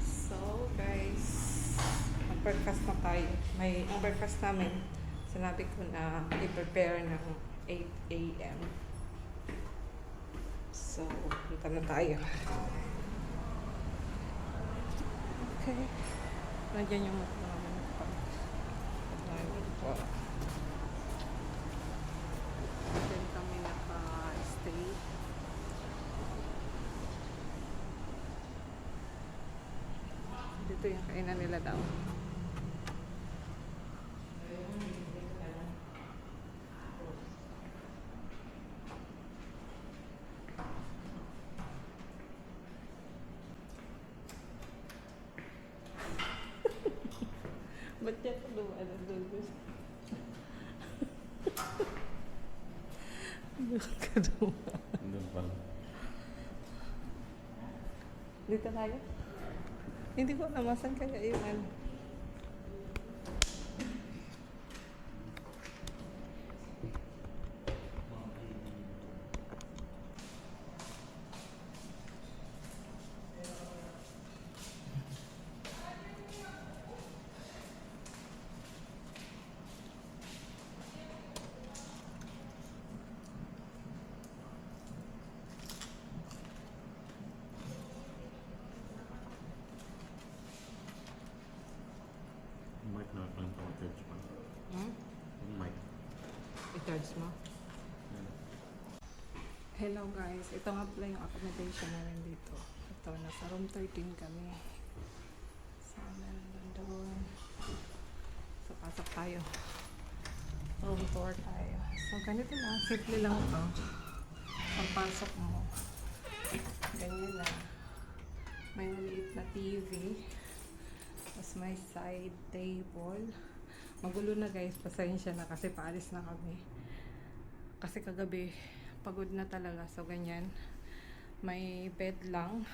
So guys, mag-breakfast na tayo. Ang breakfast namin, sinabi ko na i-prepare ng 8 a.m. So, punta na tayo. Okay. Nandiyan yung mga naman pa. Diyan kami naka-stay. Dito yung kainan nila daw. Ba't yan ka dumaan ang dulos? Doon ka dumaan. Doon pala. Dito tayo? Hindi ko namasan kaya yung ano. Mic na lang ito. Charge pa. Mic. I-charge mo? Hello guys, ito nga pala yung accommodation namin dito. Ito, nasa room 13 kami. Sana nandun. So, pasok tayo. Room tour tayo. So, ganito lang. Simple lang ito. Pagpasok mo. Ganyan lang. May maliit na TV. Tapos may side table. Magulo na guys, pasensya na kasi paalis na kami. Kasi kagabi, pagod na talaga. So, ganyan. May bed lang.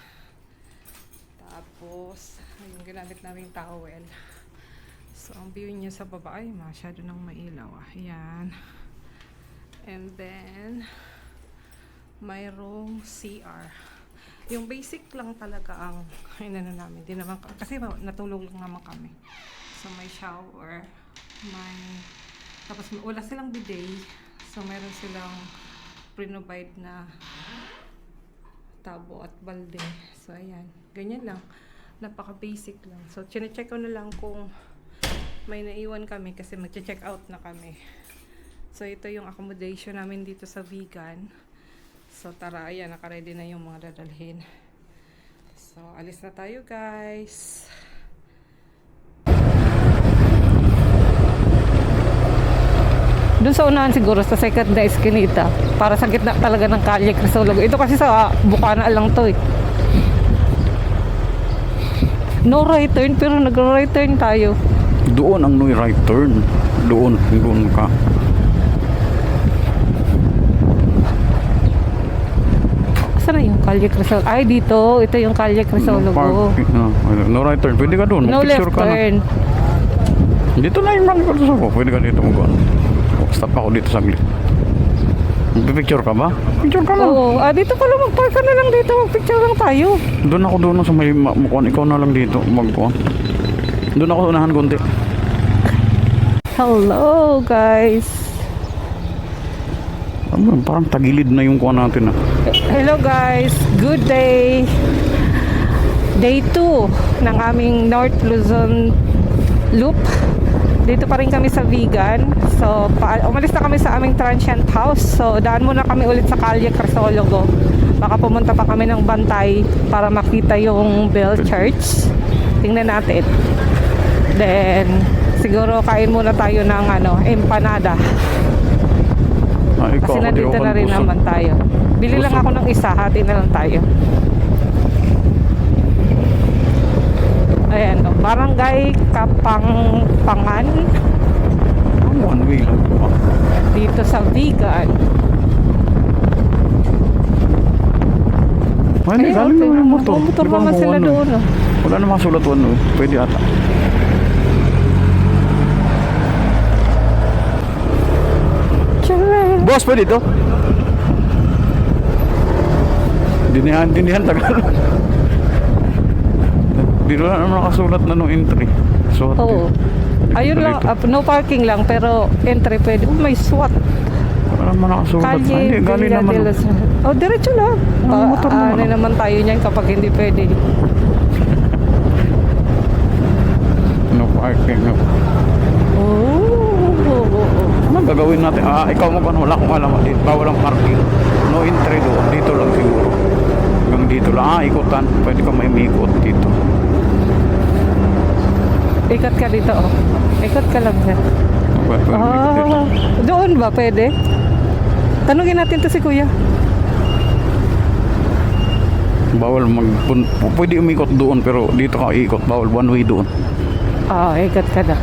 Tapos, yung ginamit naming towel. So, ang view niya sa baba, ay masyado nang mailaw. Ayan. And then, mayroong CR. Yung basic lang talaga ang inano namin. Di naman, kasi natulog lang naman kami. So, may shower. Tapos wala silang bidet. So, meron silang pre-provide na tabo at balde. So, ayan. Ganyan lang. Napaka-basic lang. So, chine-check ko na lang kung may naiwan kami kasi mag-check out na kami. So, ito yung accommodation namin dito sa Vegan. So, tara, ayan, naka-ready na yung mga dadalhin. So, alis na tayo, guys. Doon sa unahan siguro, sa second na eskinita. Para sa gitna talaga ng Kalye Crisologo. Ito kasi sa Bukana lang to eh. No right turn, pero nag-right turn tayo. Doon ang no right turn. Doon ka. Saan na yung Kalye Crisologo? Ay, dito. Ito yung Kalye Crisologo. No right turn. Pwede ka doon. No left turn. Dito na yung Kalye Crisologo. Pwede ka dito mag-on. Stop ako dito saglit. Magpipicture ka ba? Picture ka lang. Oo. Dito ka lang. Mag-park ka na lang dito. Mag-picture lang tayo. Doon sa may mukuan. Ikaw na lang dito. Mag-kuan. Doon ako unahan konti. Hello, guys. Parang tagilid na yung kuan natin. Hello, guys. Good day. Day 2 ng aming North Luzon Loop. Dito pa rin kami sa Vegan. So, umalis na kami sa aming transient house. So, daan muna kami ulit sa Kalye Crisologo. Baka pumunta pa kami ng Bantay para makita yung Bell Church. Tingnan natin. Then, siguro kain muna tayo ng empanada. Kasi nandito na rin naman tayo. Bili lang ako ng isa. Hati na lang tayo. Ayan, Barangay Kapangpangan. One way lang po. Dito sa Vegan. Ay, galing naman yung motor. Motor naman sila doon. Wala namang sulat doon. Pwede ata. Boss, pwede ito? Dinihan tagal. Dito lang naman nakasulat na no entry. So, Oo. Ayun lang, no parking lang, pero entry pwede. Oh, may SWAT. wala naman nakasulat. Kalye, Hindi, galing Villa naman. de los... Oh, diretso lang. Motor naman. Ano naman tayo niyan kapag hindi pwede. No parking. No. Oh. Ano gagawin natin? Ikaw mo ba? Wala akong alam. Dito, bawal ang parking. No entry doon. Dito lang siguro. Hanggang dito lang. Ikutan. Pwede ka may ikot dito. Ikot ka dito, oh. Ikot ka lang dyan. Pwede ikot dito. Doon ba pwede? Tanungin natin to si Kuya. Bawal pwede umikot doon pero dito ka ikot. Bawal one way doon. Ikot ka na.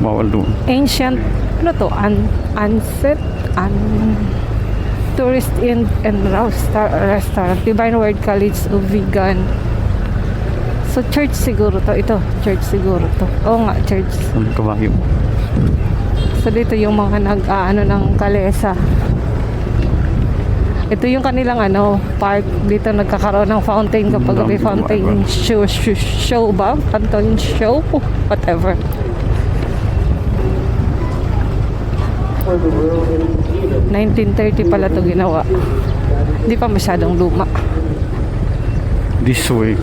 Bawal doon. Ancient, ano to? Unset? Tourist Inn and Restaurant. Divine Word College of Vegan. So, church siguro to. Ito, church siguro to. Oo nga, church. Ang kabayo. So, dito yung mga nag-ano ng kalesa. Ito yung kanilang park. Dito nagkakaroon ng fountain kapag may fountain show ba? Fountain show? Whatever. 1930 pala to ginawa. Hindi pa masyadong luma. This way.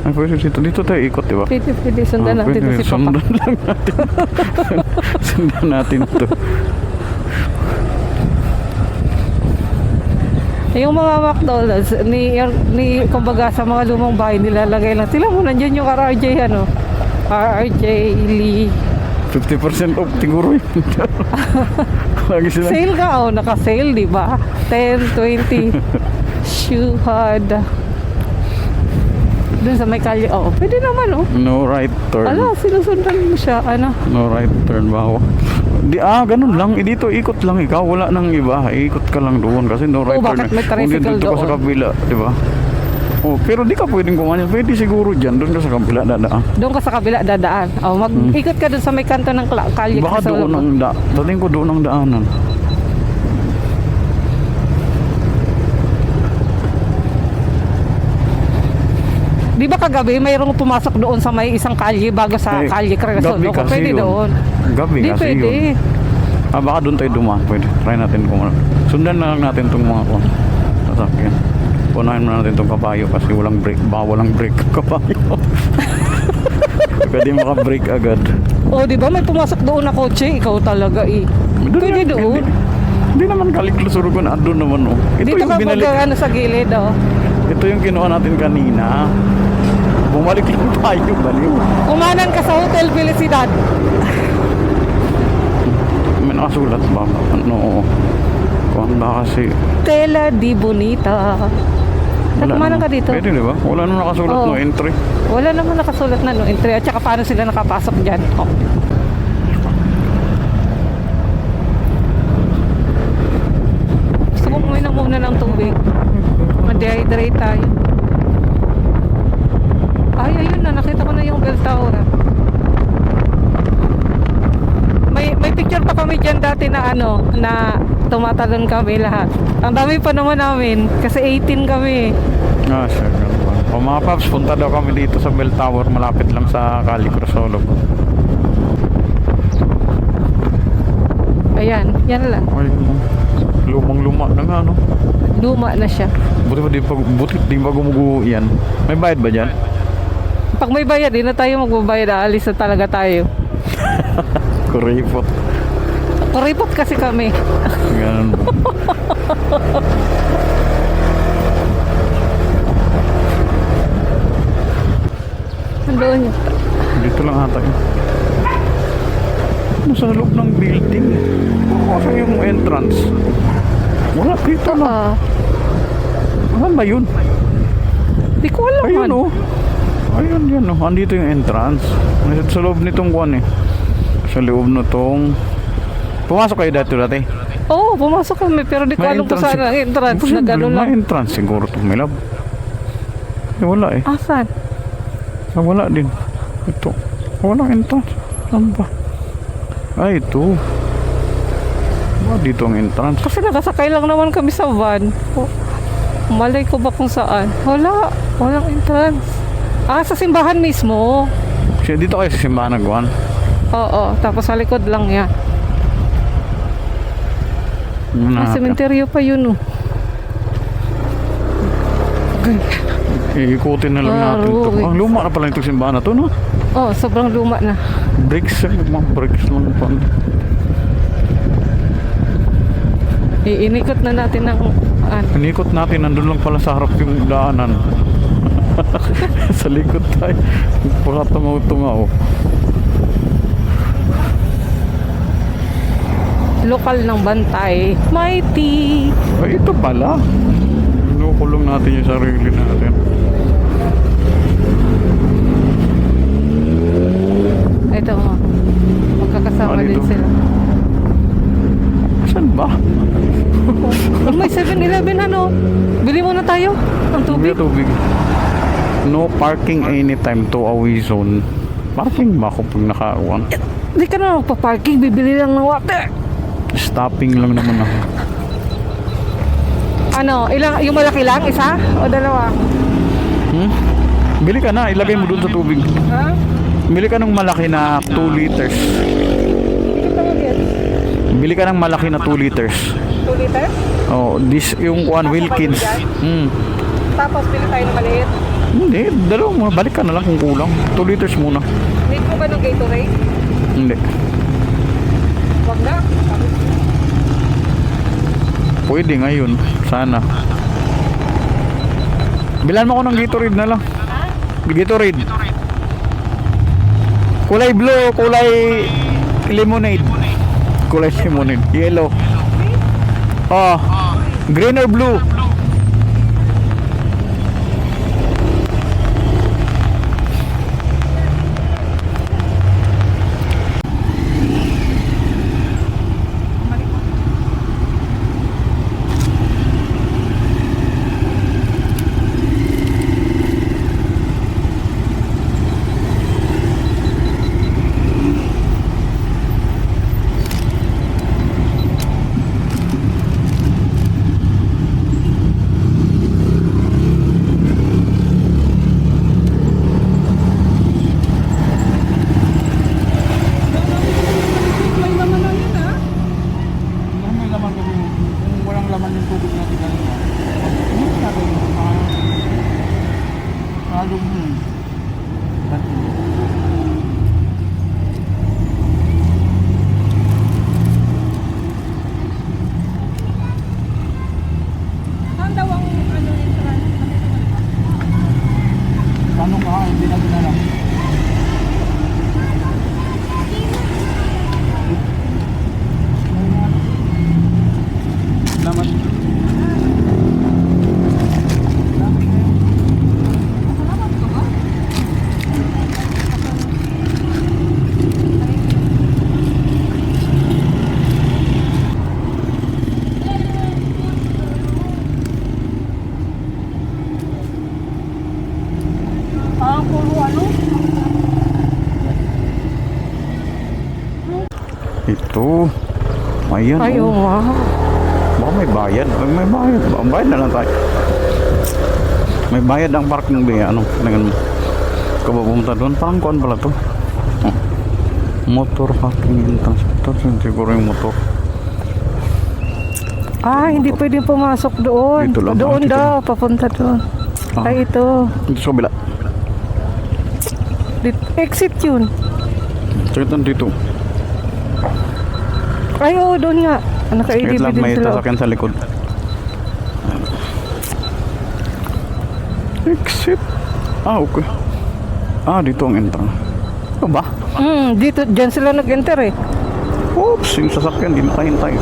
Ay, pwede dito. Dito tayo ikot, di ba? Pwede sundan natin to si Papa. Sundan lang natin. Sundan natin to. Yung mga McDonald's, kumbaga sa mga lumang bahay, nilalagay lang. Sila mo, nandiyan yung RRJ, RRJ Lee. 50% off, siguro yun. Lagi sila. Sale ka, naka-sale, di ba? 10, 20, Shuhad. Doon sa may kalye, pwede naman, No right turn. Sinusundan mo siya, No right turn, bawa. Ganun lang. Dito, ikot lang ikaw. Wala nang iba. Ikot ka lang doon kasi no right turn. Bakit may tricycle dito ka sa doon? kabila, di ba? Pero di ka pwedeng kumain. Pwede siguro dyan. Doon ka sa kabila dadaan. Doon ka sa kabila dadaan. Mag-ikot ka doon sa may kanto ng kalye. Baka doon ang dating ko doon ang daanan. Di ba kagabi mayroong pumasok doon sa may isang kalye bago sa kalye Crescent? Gabi kasi Pwede yun. doon. Gabi Di kasi pwede. yun. Baka doon tayo dumaan. Pwede. Try natin kung ano. Sundan na lang natin itong mga sasakyan. Punahin na natin itong kabayo kasi walang brake. Bawal ang brake kabayo. Pwede maka-brake agad. Di ba may pumasok doon na kotse? Ikaw talaga Pwede doon. Hindi naman kaliklusuro ko na doon naman Ito Dito yung ka binalik. sa gilid Ito yung kinuha natin kanina. Bumalik lang tayo, baliw. Kumanan ka sa Hotel Felicidad. May nakasulat ba? Kuhan ba kasi? Tela di Bonita. Kumanan ka dito. Pwede diba? Wala nang nakasulat no entry. Wala naman nakasulat na no entry. At saka paano sila nakapasok dyan? Gusto ko uminom muna ng tubig. Ma-dehydrate tayo. Ayun na. Nakita ko na yung bell tower. May picture pa kami dyan dati na na tumatalon kami lahat. Ang dami pa naman namin. Kasi 18 kami. Sure. Mga paps, punta daw kami dito sa bell tower. Malapit lang sa Cali Crusolog. Ayan. Yan lang. Ay, lumang-luma na nga, Luma na siya. Buti di pa gumuguho yan. May bayad ba dyan? Pag may bayad, di na tayo magbabayad. Aalis na talaga tayo. Kuripot. Kuripot kasi kami. Ganun ba? Doon yun. Dito lang ata yun. Nasa loob ng building. Kasi yung entrance. Wala, dito lang. Saan ba yun? Di ko alam. Ayun Ayun yan andito yung entrance. Sa loob nitong kuwan Sa loob nitong... Pumasok kayo dati? Oo, pumasok kami. Pero di ko alam kung saan ang entrance. Na gano'n lang. May entrance siguro itong milab. Wala Asan? Wala din. Ito. Walang entrance. Saan ba? Ito. Dito ang entrance. Kasi nakasakay lang naman kami sa van. Malay ko ba kung saan? Walang entrance. Ah, sa simbahan mismo. Kasi dito kayo sa simbahan nagkuhan. Oo, tapos sa likod lang yan. Ah, sementeryo pa yun, oh. Okay. Iikutin na lang natin ito. Ruwi. Ang luma na pala itong simbahan na to, no? Oh, sobrang luma na. Bricks, mga bricks lang pa. Iinikot na natin ng Inikot natin, nandun lang pala sa harap yung daanan. Sa likod tayo. Baka tumaw-tumaw. lokal ng Bantay. Mighty! Ay, ito pala. Inukulong natin yung sarili natin. Ito mo. Magkakasama din dito? sila. Saan ba? Oh, may 7-Eleven ano? Bili muna tayo ng tubig. May tubig. No parking anytime to away zone. Parking ba ako pag nakauwan? Hindi ka na magpa-parking. Bibili lang ng water. Stopping lang naman ako. Ano? Yung malaki lang? Isa? O dalawa? Bili ka na, ilagay mo dun sa tubig. Ha? Bili ka ng malaki na 2 liters. Hindi ka mag-get. Bili ka ng malaki na 2 liters. 2 liters? Oh, this yung one Wilkins. Tapos bili tayo ng maliit. Hindi, dalawa muna. Balik ka na lang kung kulang. 2 liters muna. Need mo ba ng Gatorade? Hindi. Wag na. Pwede ngayon. Sana. Bilan mo ko ng Gatorade na lang. Gatorade. Kulay blue, kulay lemonade. Kulay lemonade. Yellow. Oh, green or blue? May laman na yun ha? May laman kami. Kung walang laman yung tubig natin kanina. Ano sabi mo? Halong mo. Saan daw ang ano entrance? Tanong ka, hindi na ginalang. Laman. Puro ano? Ito. Ayan. Ay, oh. wow. Baka may bayad. May bayad. Ang bayad na lang tayo. May bayad ang parking ba? Ano? Tingnan mo. Ikaw ba pumunta doon? Parang kuhan pala to. Oh. Motor parking and transportation. Siguro yung motor. Ah, hindi pwede pumasok doon. Dito lang, Doon dito daw, papunta doon. Ah. Ay, ito. Dito sa kabila. Exit yun. Ito dito. Ay, oo, doon nga. Wait Naka-ADB lang, din may sila. sasakyan sa likod. Exit. Ah, okay. Ah, dito ang entrance. Ito ba? Dito, dyan sila nag-enter eh. Oops, yung sasakyan, di nakahintay.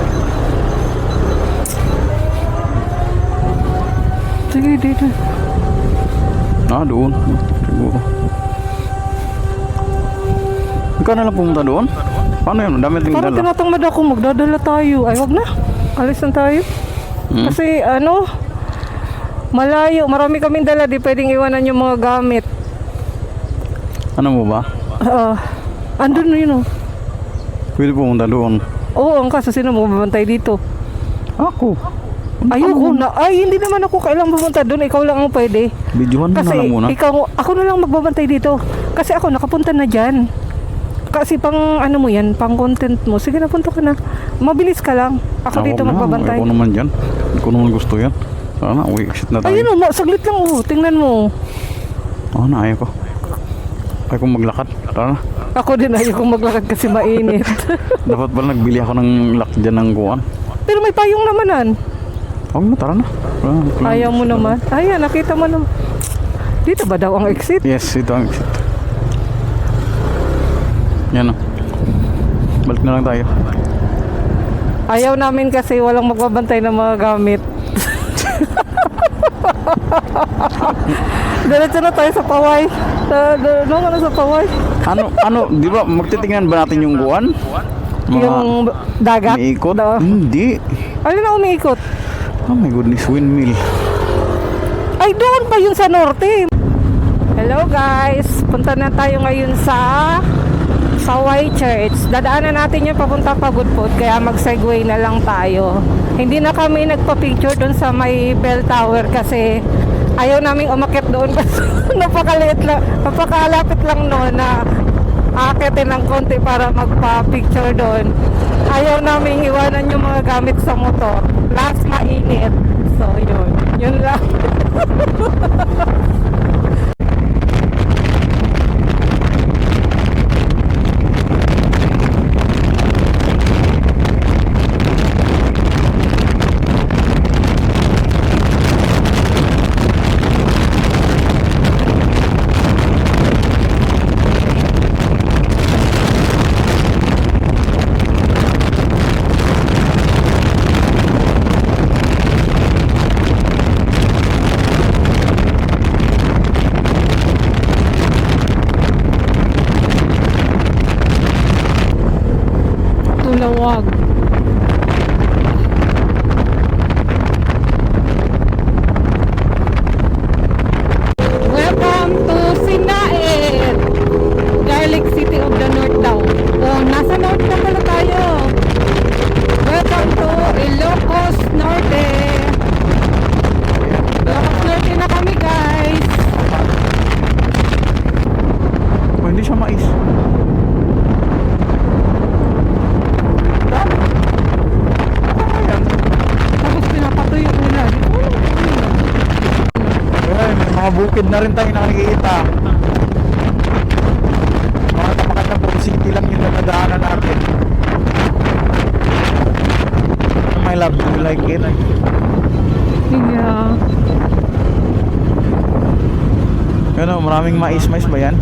Sige, dito. Ah, doon. Siguro. Ikaw na lang pumunta doon? Paano yun? Dami ting Parang dala. tinatamad ako, magdadala tayo. Ay, wag na. Alis na tayo. Kasi ano, malayo. Marami kaming dala. Di pwedeng iwanan yung mga gamit. Ano mo ba? Andun na yun oh. Pwede pumunta doon. Oo, ang kaso sino mo babantay dito? Ako. Ayoko na. Ay, hindi naman ako kailang pumunta doon. Ikaw lang ang pwede. Videohan mo na Kasi lang muna. ako na lang magbabantay dito. Kasi ako nakapunta na dyan. Kasi pang ano mo yan, pang content mo. Sige na, punta ka na. Mabilis ka lang. Ako dito na, magbabantay. Ako naman dyan. Hindi ko naman gusto yan. Sana, uwi, exit na tayo. Ayun o, saglit lang oh. Tingnan mo. Oo na, ayaw ko. Ayaw kong maglakad. Tara na. Ako din ayokong maglakad kasi mainit. Dapat pala nagbili ako ng lock dyan ng kuwan. Pero may payong namanan. Huwag na, tara na. Ayaw mo naman. Ayan, nakita mo naman. Dito ba daw ang exit? Yes, ito ang exit. Yan o. Balik na lang tayo. Ayaw namin kasi walang magbabantay ng mga gamit. Diretso na tayo sa Paway. Ano sa Paway? Di ba, magtitingnan ba natin yung kuwan? Yung dagat? May ikot? Daw. Hindi. Ano na umiikot? Oh my goodness, windmill. Ay, doon pa yun sa norte. Hello guys, punta na tayo ngayon sa Saway Church. Dadaanan natin yung papunta Pagudpod, kaya mag-segway na lang tayo. Hindi na kami nagpa-picture doon sa may bell tower kasi ayaw naming umakyat doon kasi napakalapit lang noon na aakitin ng konti para magpa-picture doon. Ayaw naming iwanan yung mga gamit sa motor. Last mainit. So yun lang. Tulawag. Welcome to Sinaid, Garlic City of the North daw. Oh, nasa North na pala tayo. Welcome to Ilocos Norte. Ilocos Norte na kami guys. Oh, hindi siya mais. Tapos pinapatuyo nila. Ay, may mga bukid na rin tayo nakikita. Mga tamakatapong city lang yung nadaanan natin. My love, do you like it? Yeah. Ano, maraming mais ba yan?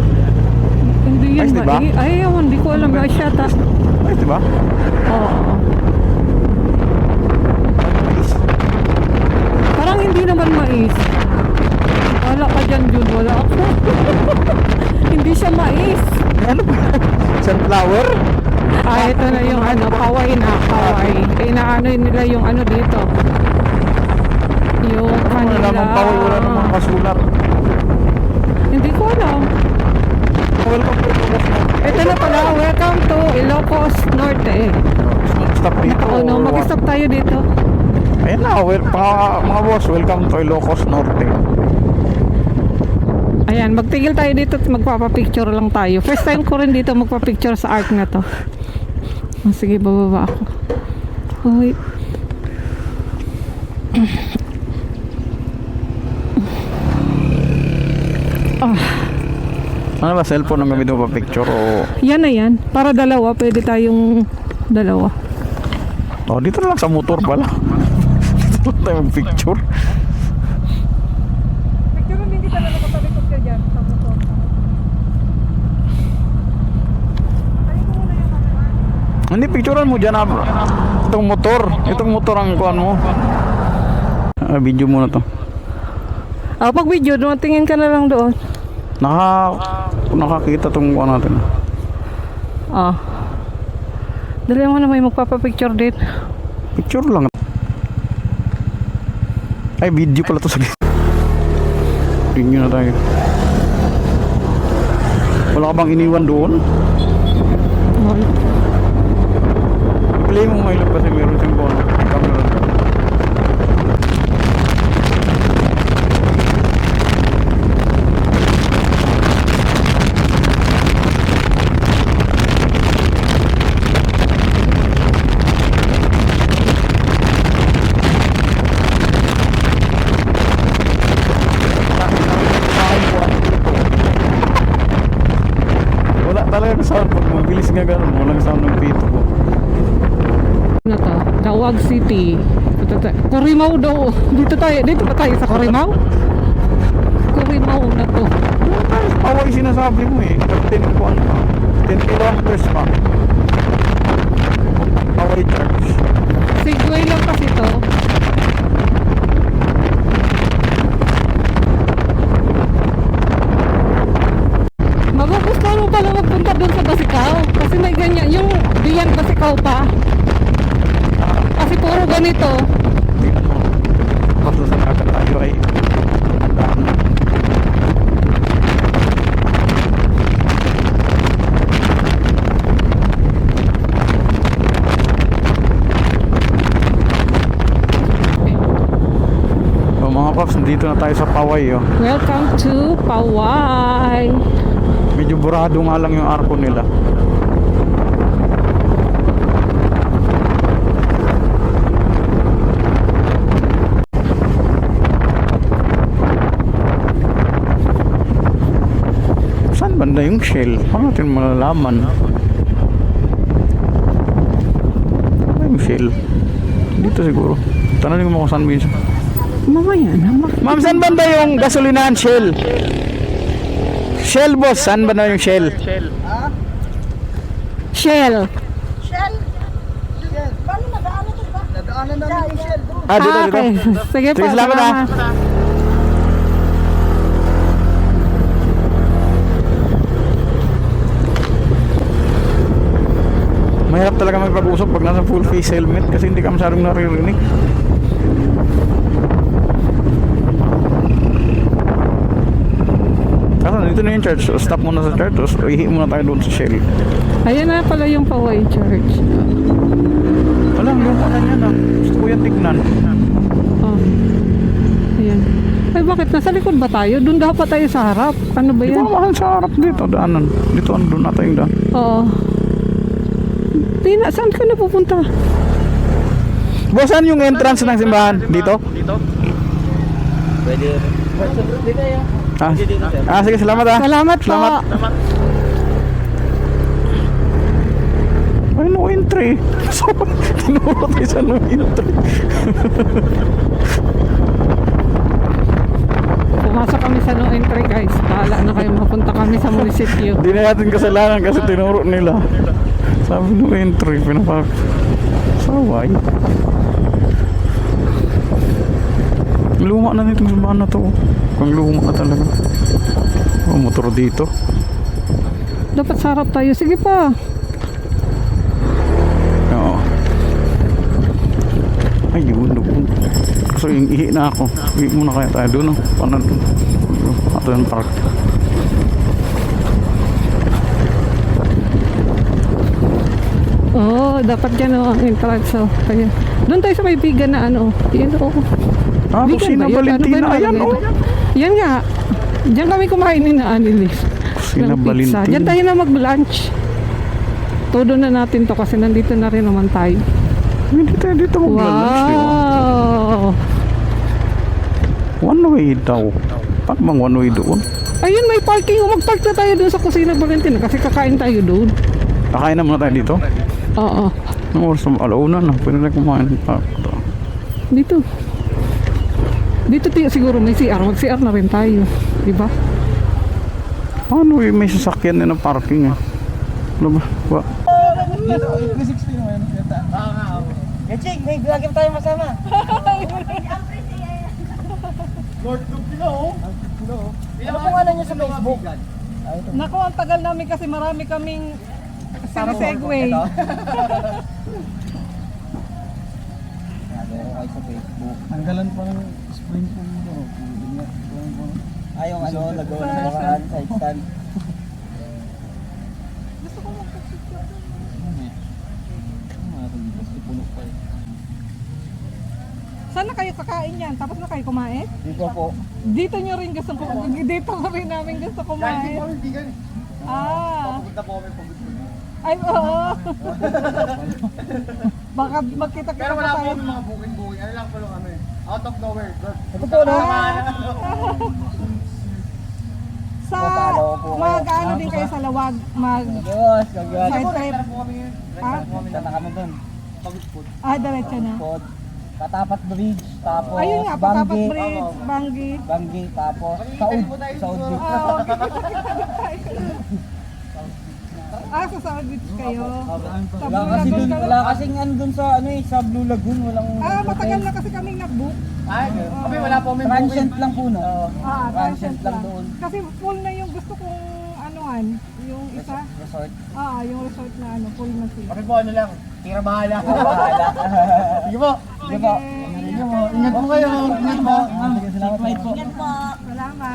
Hindi yan Mais, diba? Ay, ewan, di ko alam. Ay, siya ta. Ay, diba? Oo. Mais. Parang hindi naman mais. Wala ka dyan, Jun. Wala ako. Hindi siya mais. Ano ba? Sunflower? Ah, ito na yung ano, kaway na. Kaway. Inaano nila yung ano dito. Yung Wala kanila. namang paway, wala namang kasulat. Hindi ko alam. Welcome to Ilocos Norte. Ito na pala. Welcome to Ilocos Norte. Stop dito. Ano, mag-stop tayo dito. Ayan na, mga boss, welcome to Ilocos Norte. Ayan, magtigil tayo dito at magpapapicture lang tayo. First time ko rin dito magpapicture sa arc na to. Oh, sige, bababa ako. Oh, wait. Ano ba, cellphone ang gamit mo pa picture o... Yan na yan. Para dalawa, pwede tayong dalawa. Oh, dito na lang sa motor pala. Dito lang tayo mag-picture. Picture din kita na nakatalikod ka dyan sa motor. Tayo mo muna yung camera. Hindi, picturean mo dyan itong motor. Itong motor ang kuhan mo. Video muna to. Ah, pag video, tingin ka na lang doon. Nakakita itong kuhan natin. Ah. Dali mo na may magpapapicture din. Picture lang. Ay, video pala to sa video na tayo. Wala ka bang iniwan doon? Play mo ngayon kasi meron siyang camera. ganun. Walang sound ng pito ko. Ano to? Tawag City. Corimao daw. Dito ba tayo sa Corimao? Corimao na to. Paway sinasabi mo eh. 10 po ano pa. 10 kilometers pa. Paway church. Segway lang kasi to. Magugustuhan mo pala magpunta doon sa Basikaw. Kasi may ganyan. Yung Diyan Basikaw pa. Kasi puro ganito. Tingnan mo. Kapag sa kaka tayo ay andaan na. So mga paps, dito na tayo sa Paway oh. Welcome to Paway. Medyo burado nga lang yung arko nila. Saan banda yung Shell? Paano natin malalaman? Ano yung Shell? Dito siguro. Tanongin mo kung saan minsan. Mamaya na. Ma'am, saan banda yung gasolinahan Shell? Shell boss, saan banda yung Shell? Shell. Shell? Paano nadaanan ito ba? Nadaanan namin yung Shell doon. Ah, dito, dito. Okay. Sige po. Sige, salamat, salamat. Mahirap talaga magpag-usap pag nasa full face helmet kasi hindi ka masyadong naririnig. Kaso dito na yung church. So, stop muna sa church. Tapos ihi muna tayo doon sa Shell. Ayan na pala yung Paway Church. Wala, luma na yan ah. Gusto ko yan tignan. Oh. Ayan. Ay bakit? Nasa likod ba tayo? Doon dapat tayo sa harap. Ano ba Di yan? ba mahal sa harap dito, daanan. Dito ano doon natin yung daan. Oo. Tina, saan ka na pupunta? Boss, saan yung entrance ng simbahan? Dito? Pwede. Dito yun. Ah, sige, salamat ah. Salamat po. Salamat. Ay, no entry. So, tinuro tayo sa no entry. Pumasok kami sa no entry guys. Bahala na kayo mapunta kami sa munisipyo. Hindi na natin kasalanan kasi tinuro nila. Sabi no entry, pinapak. Saway. Luma na nitong simbahan na to. Kung luma na talaga. Oh, motor dito. Dapat sa harap tayo. Sige pa. Oo. Ayun, doon. So, yung ihi na ako. Ihi muna kaya tayo doon. Paano doon? Ato yung park. Oo, dapat dyan ang entrance. So, kaya. Doon tayo sa may bigan na ano. Yan o. Ah, Kusina Valentina. Ayan, oh. Yan nga. Diyan kami kumain ni na Annalise. Kusina ng pizza. Valentina. Diyan tayo na mag-lunch. Todo na natin to kasi nandito na rin naman tayo. Hindi tayo dito mag-lunch. Wow! One way daw. Paano bang one way doon? Ayun, may parking. Mag-park na tayo doon sa Kusina Valentina kasi kakain tayo doon. Kakain na muna tayo dito. Oo. Ang oras na alauna na. Pwede na kumain. Dito. Dito tayo siguro may CR. Mag-CR na rin tayo. Diba? Ano eh, may sasakyan na ng parking eh. Ano ba? Ba? Yaching, may lagi tayo masama. Ano pangalan niya sa Facebook? Naku, ang tagal namin kasi marami kaming sinisegway. Kayo sa Facebook. Tanggalan pa ng spring po mo. Ay, yung ano, nagawa na sa nakaraan sa stand. Saan na kayo kakain yan? Tapos na kayo kumain? Dito po. Dito nyo rin gusto kumain. Dito mo rin namin gusto kumain. Ah. Papunta po kami pag gusto niyo. Ay, oo. Baka magkita-kita Pero pa wala po tayo. kami mga booking. Ano lang po lang kami. Out of nowhere. Ito po, no? Sa Papalo ko po Mag-ano din kayo sa Lawag, mag Diyos, gagawin. side trip. Ha? Punta na kami dun. Diretso na. Pod. Katapat Bridge, tapos Ayun nga, Patapat Banggi. Bridge, Banggi. Banggi, tapos Saud. Saud Beach. Ah, sa Saud Beach kayo. Sa Wala Blue kasi Lagoon dun, kayo. wala kasing andun sa ano eh, sa Blue Lagoon, walang Matagal na kasi kaming nag-book. Ay, kami wala po kami transient lang po no. Transient Transient lang lang. doon. Kasi full na yung gusto kong anuhan, yung isa. Resort. Yung resort na ano, full na sila. Kami po ano lang, tira bahala. Bahala. Sige po. Sige po. Sige po. Ingat po kayo. Ingat po. Sige, salamat po. Salamat.